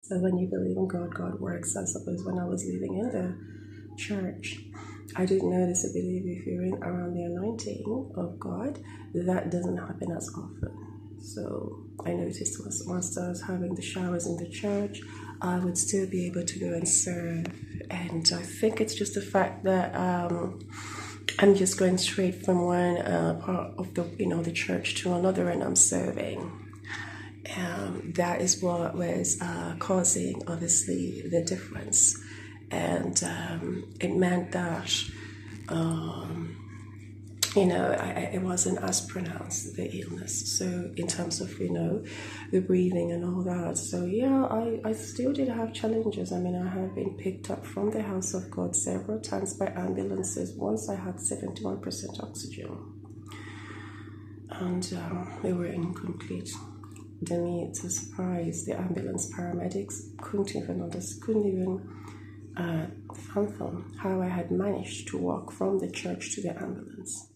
So when you believe in God, God works. I suppose when I was living in the church, I didn't know this. I believe if you're in around the anointing of God, that doesn't happen as often. So I noticed once I was having the showers in the church, I would still be able to go and serve. And I think it's just the fact that I'm just going straight from one part of the church to another, and I'm serving. That is what was causing, obviously, the difference. And it meant that, it wasn't as pronounced, the illness. So, in terms of, the breathing and all that. So, yeah, I still did have challenges. I mean, I have been picked up from the house of God several times by ambulances. Once I had 71% oxygen, and they were incomplete. To me, it's a surprise. The ambulance paramedics couldn't even fathom how I had managed to walk from the church to the ambulance.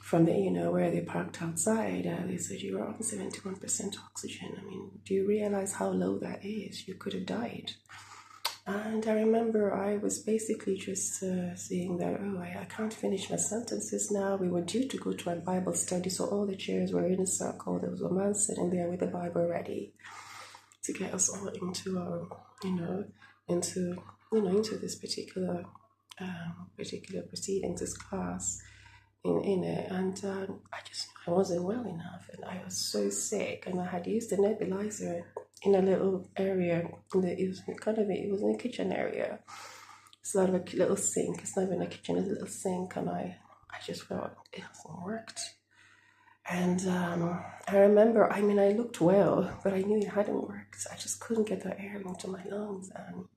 From the, where they parked outside, they said, "You were on 71% oxygen. I mean, do you realize how low that is? You could have died." And I remember I was basically just saying that, I can't finish my sentences now. We were due to go to a Bible study, so all the chairs were in a circle. There was a man sitting there with the Bible ready to get us all into our, into this particular proceedings, this class in it. And I wasn't well enough, and I was so sick, and I had used the nebulizer in a little area. It was in the kitchen area. It's not a little sink. It's not even a kitchen. It's a little sink, and I just felt it hasn't worked. And I remember, I looked well, but I knew it hadn't worked. I just couldn't get the air into my lungs, and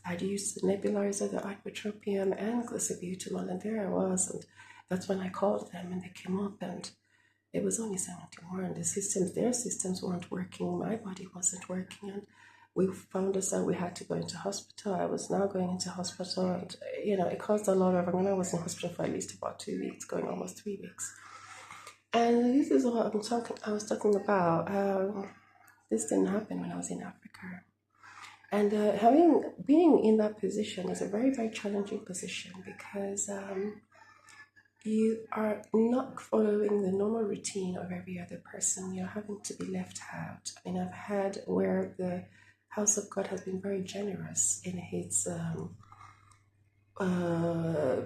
I'd used the nebulizer, the ipratropium, and glycobutamol, and there I was. And that's when I called them, and they came up, and it was only 71. Their systems weren't working. My body wasn't working, and we found us out we had to go into hospital. I was now going into hospital, and it caused a lot of. I was in hospital for at least about 2 weeks, going almost 3 weeks. And this is what I was talking about. This didn't happen when I was in Africa. And being in that position is a very, very challenging position because you are not following the normal routine of every other person. You're having to be left out. I've had where the House of God has been very generous in its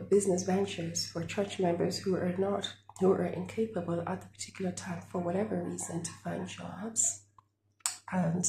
business ventures for church members who are incapable at the particular time for whatever reason to find jobs. And